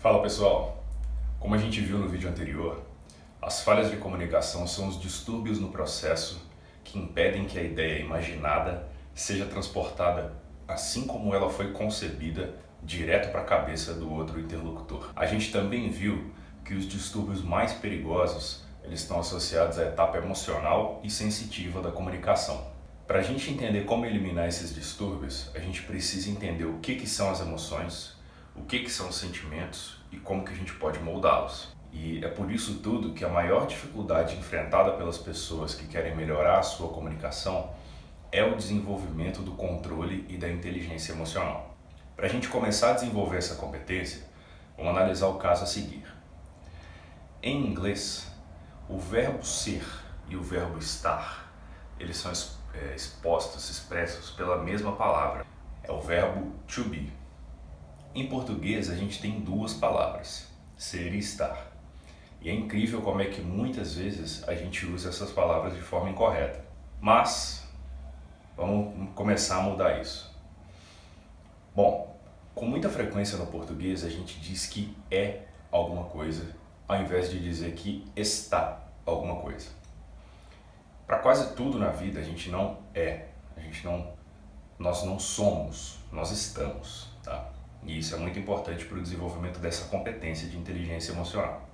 Fala pessoal, como a gente viu no vídeo anterior, as falhas de comunicação são os distúrbios no processo que impedem que a ideia imaginada seja transportada assim como ela foi concebida direto para a cabeça do outro interlocutor. A gente também viu que os distúrbios mais perigosos eles estão associados à etapa emocional e sensitiva da comunicação. Para a gente entender como eliminar esses distúrbios, a gente precisa entender o que são as emoções, o que são os sentimentos e como que a gente pode moldá-los. E é por isso tudo que a maior dificuldade enfrentada pelas pessoas que querem melhorar a sua comunicação é o desenvolvimento do controle e da inteligência emocional. Para a gente começar a desenvolver essa competência, vamos analisar o caso a seguir. Em inglês, o verbo ser e o verbo estar, eles são expressos pela mesma palavra. É o verbo to be. Em português, a gente tem duas palavras, ser e estar. E é incrível como é que muitas vezes a gente usa essas palavras de forma incorreta. Mas, vamos começar a mudar isso. Bom, com muita frequência no português a gente diz que é alguma coisa, ao invés de dizer que está alguma coisa. Para quase tudo na vida a gente não é, nós não somos, nós estamos, tá? E isso é muito importante para o desenvolvimento dessa competência de inteligência emocional.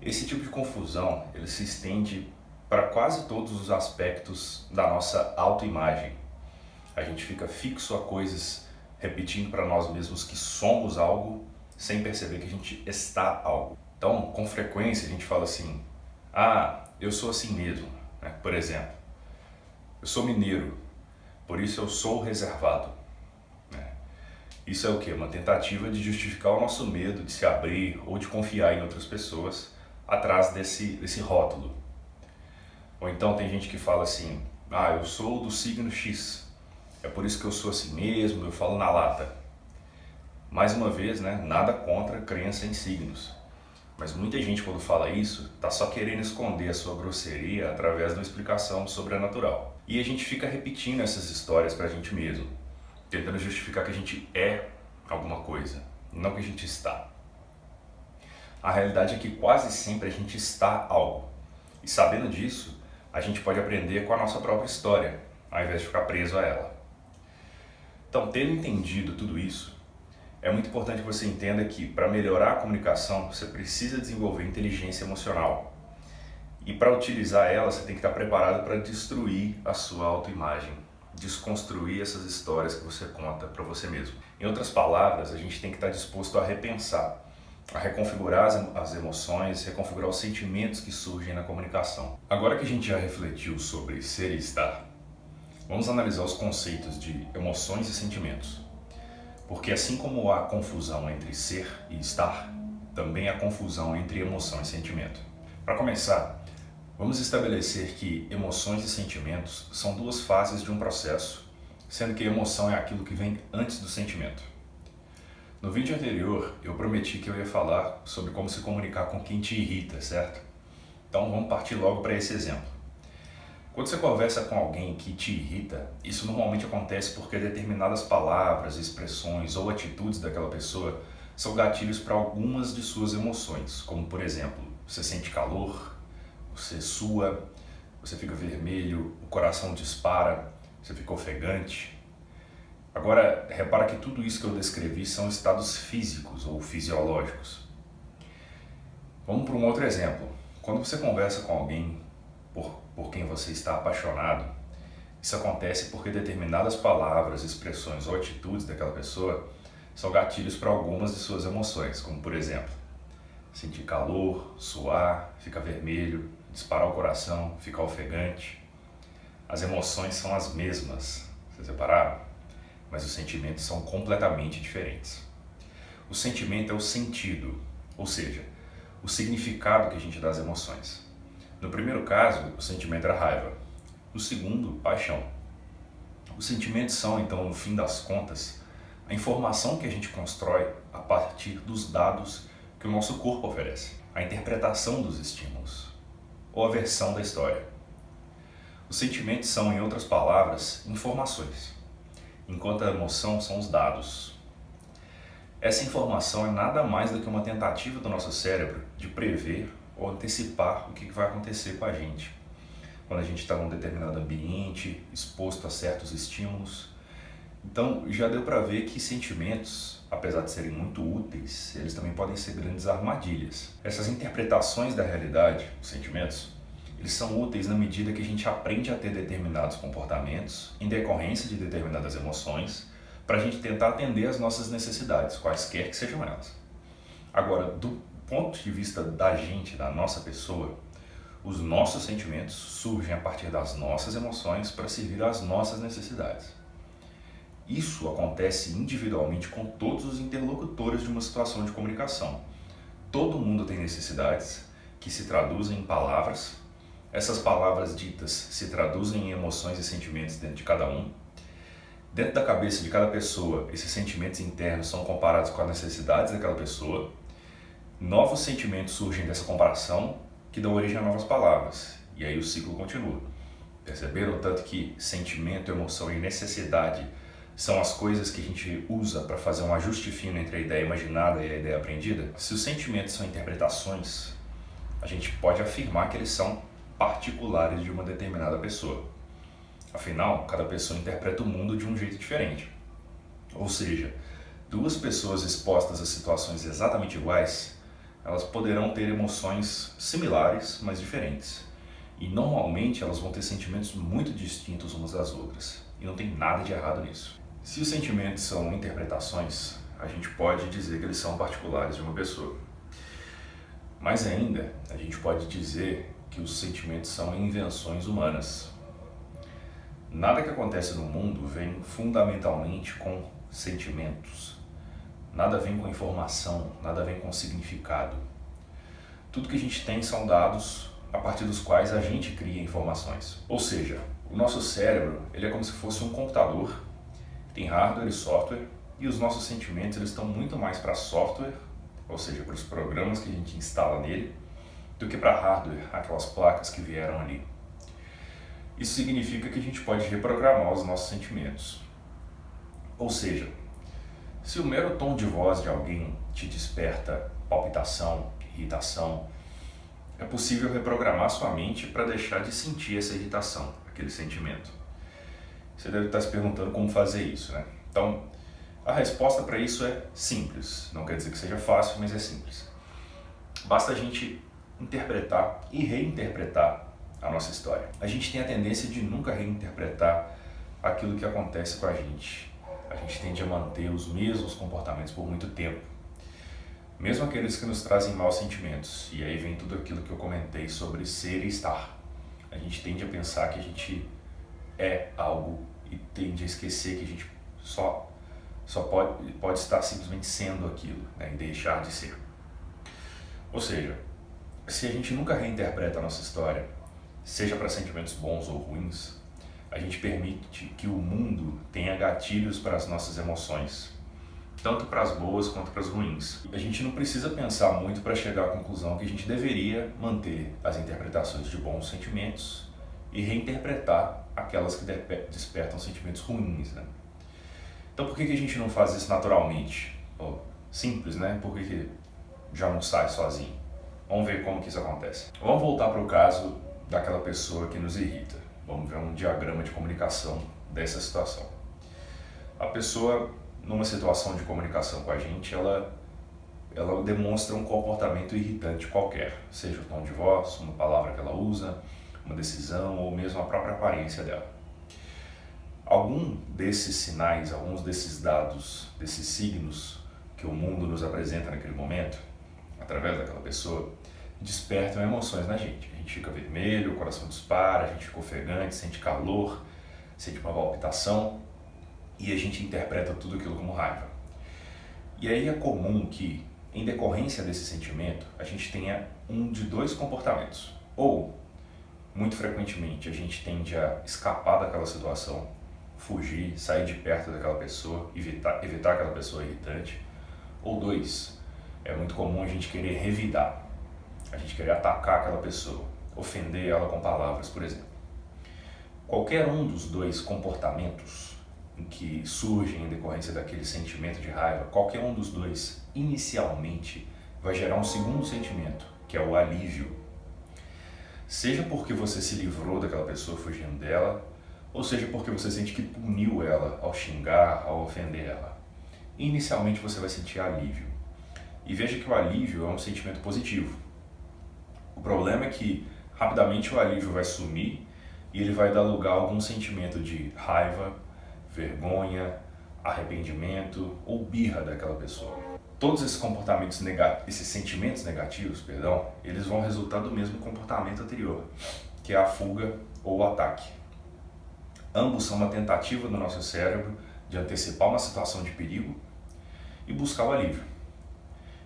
Esse tipo de confusão, ele se estende para quase todos os aspectos da nossa autoimagem. A gente fica fixo a coisas, repetindo para nós mesmos que somos algo, sem perceber que a gente está algo. Então, com frequência a gente fala assim, eu sou assim mesmo, né? Por exemplo, eu sou mineiro, por isso eu sou reservado. Isso é o quê? Uma tentativa de justificar o nosso medo de se abrir ou de confiar em outras pessoas atrás desse rótulo. Ou então tem gente que fala assim, eu sou do signo X, é por isso que eu sou assim mesmo, eu falo na lata. Mais uma vez, né, nada contra a crença em signos. Mas muita gente quando fala isso, está só querendo esconder a sua grosseria através de uma explicação sobrenatural. E a gente fica repetindo essas histórias pra gente mesmo, tentando justificar que a gente é alguma coisa, não que a gente está. A realidade é que quase sempre a gente está algo. E sabendo disso, a gente pode aprender com a nossa própria história, ao invés de ficar preso a ela. Então, tendo entendido tudo isso, é muito importante que você entenda que para melhorar a comunicação, você precisa desenvolver inteligência emocional. E para utilizar ela, você tem que estar preparado para destruir a sua autoimagem, desconstruir essas histórias que você conta para você mesmo. Em outras palavras, a gente tem que estar disposto a repensar, a reconfigurar as emoções, reconfigurar os sentimentos que surgem na comunicação. Agora que a gente já refletiu sobre ser e estar, vamos analisar os conceitos de emoções e sentimentos. Porque assim como há confusão entre ser e estar, também há confusão entre emoção e sentimento. Para começar, vamos estabelecer que emoções e sentimentos são duas fases de um processo, sendo que a emoção é aquilo que vem antes do sentimento. No vídeo anterior, eu prometi que eu ia falar sobre como se comunicar com quem te irrita, certo? Então vamos partir logo para esse exemplo. Quando você conversa com alguém que te irrita, isso normalmente acontece porque determinadas palavras, expressões ou atitudes daquela pessoa são gatilhos para algumas de suas emoções, como por exemplo, você sente calor, você sua, você fica vermelho, o coração dispara, você fica ofegante. Agora, repara que tudo isso que eu descrevi são estados físicos ou fisiológicos. Vamos para um outro exemplo. Quando você conversa com alguém por quem você está apaixonado, isso acontece porque determinadas palavras, expressões ou atitudes daquela pessoa são gatilhos para algumas de suas emoções, como por exemplo, sentir calor, suar, ficar vermelho, disparar o coração, ficar ofegante. As emoções são as mesmas, vocês repararam? Mas os sentimentos são completamente diferentes. O sentimento é o sentido, ou seja, o significado que a gente dá às emoções. No primeiro caso, o sentimento era raiva. No segundo, paixão. Os sentimentos são, então, no fim das contas, a informação que a gente constrói a partir dos dados que o nosso corpo oferece, a interpretação dos estímulos, ou a versão da história. Os sentimentos são, em outras palavras, informações, enquanto a emoção são os dados. Essa informação é nada mais do que uma tentativa do nosso cérebro de prever ou antecipar o que vai acontecer com a gente quando a gente está num determinado ambiente, exposto a certos estímulos. Então já deu para ver que sentimentos, apesar de serem muito úteis, eles também podem ser grandes armadilhas. Essas interpretações da realidade, os sentimentos, eles são úteis na medida que a gente aprende a ter determinados comportamentos em decorrência de determinadas emoções, para a gente tentar atender às nossas necessidades, quaisquer que sejam elas. Agora, do ponto de vista da gente, da nossa pessoa, os nossos sentimentos surgem a partir das nossas emoções para servir às nossas necessidades. Isso acontece individualmente com todos os interlocutores de uma situação de comunicação. Todo mundo tem necessidades que se traduzem em palavras. Essas palavras ditas se traduzem em emoções e sentimentos dentro de cada um. Dentro da cabeça de cada pessoa, esses sentimentos internos são comparados com as necessidades daquela pessoa. Novos sentimentos surgem dessa comparação, que dão origem a novas palavras. E aí o ciclo continua. Perceberam tanto que sentimento, emoção e necessidade são as coisas que a gente usa para fazer um ajuste fino entre a ideia imaginada e a ideia aprendida? Se os sentimentos são interpretações, a gente pode afirmar que eles são particulares de uma determinada pessoa. Afinal, cada pessoa interpreta o mundo de um jeito diferente. Ou seja, duas pessoas expostas a situações exatamente iguais, elas poderão ter emoções similares, mas diferentes. E normalmente elas vão ter sentimentos muito distintos umas das outras. E não tem nada de errado nisso. Se os sentimentos são interpretações, a gente pode dizer que eles são particulares de uma pessoa. Mais ainda, a gente pode dizer que os sentimentos são invenções humanas. Nada que acontece no mundo vem fundamentalmente com sentimentos. Nada vem com informação, nada vem com significado. Tudo que a gente tem são dados a partir dos quais a gente cria informações. Ou seja, o nosso cérebro ele é como se fosse um computador, tem hardware e software, e os nossos sentimentos eles estão muito mais para software, ou seja, para os programas que a gente instala nele, do que para hardware, aquelas placas que vieram ali. Isso significa que a gente pode reprogramar os nossos sentimentos. Ou seja, se o mero tom de voz de alguém te desperta palpitação, irritação, é possível reprogramar sua mente para deixar de sentir essa irritação, aquele sentimento. Você deve estar se perguntando como fazer isso, né? Então, a resposta para isso é simples. Não quer dizer que seja fácil, mas é simples. Basta a gente interpretar e reinterpretar a nossa história. A gente tem a tendência de nunca reinterpretar aquilo que acontece com a gente. A gente tende a manter os mesmos comportamentos por muito tempo. Mesmo aqueles que nos trazem maus sentimentos. E aí vem tudo aquilo que eu comentei sobre ser e estar. A gente tende a pensar que a gente é algo e tende a esquecer que a gente só pode estar simplesmente sendo aquilo, né, e deixar de ser. Ou seja, se a gente nunca reinterpreta a nossa história, seja para sentimentos bons ou ruins, a gente permite que o mundo tenha gatilhos para as nossas emoções, tanto para as boas quanto para as ruins. A gente não precisa pensar muito para chegar à conclusão que a gente deveria manter as interpretações de bons sentimentos e reinterpretar aquelas que despertam sentimentos ruins, né? Então por que a gente não faz isso naturalmente? Simples, né? Por que já não sai sozinho? Vamos ver como que isso acontece. Vamos voltar para o caso daquela pessoa que nos irrita. Vamos ver um diagrama de comunicação dessa situação. A pessoa, numa situação de comunicação com a gente, ela demonstra um comportamento irritante qualquer, seja o tom de voz, uma palavra que ela usa, uma decisão ou mesmo a própria aparência dela. Algum desses sinais, alguns desses dados, desses signos que o mundo nos apresenta naquele momento, através daquela pessoa, despertam emoções na gente. A gente fica vermelho, o coração dispara, a gente fica ofegante, sente calor, sente uma palpitação e a gente interpreta tudo aquilo como raiva. E aí é comum que, em decorrência desse sentimento, a gente tenha um de dois comportamentos. Ou, muito frequentemente, a gente tende a escapar daquela situação, fugir, sair de perto daquela pessoa, evitar aquela pessoa irritante. Ou dois, é muito comum a gente querer revidar, a gente querer atacar aquela pessoa, ofender ela com palavras, por exemplo. Qualquer um dos dois comportamentos em que surgem em decorrência daquele sentimento de raiva, qualquer um dos dois, inicialmente, vai gerar um segundo sentimento, que é o alívio. Seja porque você se livrou daquela pessoa fugindo dela, ou seja porque você sente que puniu ela ao xingar, ao ofender ela. Inicialmente você vai sentir alívio. E veja que o alívio é um sentimento positivo. O problema é que rapidamente o alívio vai sumir e ele vai dar lugar a algum sentimento de raiva, vergonha, arrependimento ou birra daquela pessoa. Todos esses comportamentos esses sentimentos negativos, perdão, eles vão resultar do mesmo comportamento anterior, que é a fuga ou o ataque. Ambos são uma tentativa do nosso cérebro de antecipar uma situação de perigo e buscar o alívio.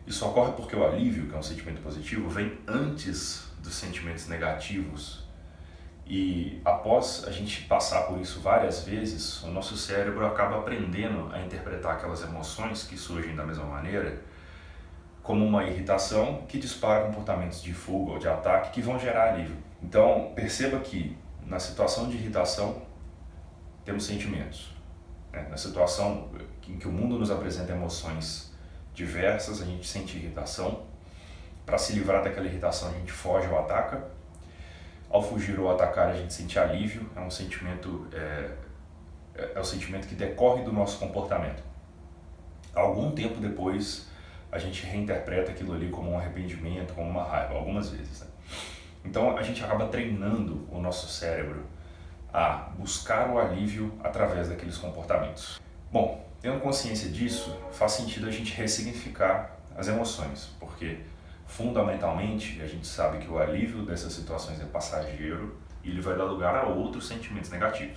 Isso ocorre porque o alívio, que é um sentimento positivo, vem antes dos sentimentos negativos. E após a gente passar por isso várias vezes, o nosso cérebro acaba aprendendo a interpretar aquelas emoções que surgem da mesma maneira como uma irritação que dispara comportamentos de fuga ou de ataque que vão gerar alívio. Então, perceba que na situação de irritação temos sentimentos. Na situação em que o mundo nos apresenta emoções diversas, a gente sente irritação. Para se livrar daquela irritação, a gente foge ou ataca. Ao fugir ou atacar, a gente sente alívio. É um sentimento, é o sentimento que decorre do nosso comportamento. Algum tempo depois, a gente reinterpreta aquilo ali como um arrependimento, como uma raiva, algumas vezes. Então, a gente acaba treinando o nosso cérebro a buscar o alívio através daqueles comportamentos. Bom, tendo consciência disso, faz sentido a gente ressignificar as emoções, porque fundamentalmente a gente sabe que o alívio dessas situações é passageiro e ele vai dar lugar a outros sentimentos negativos.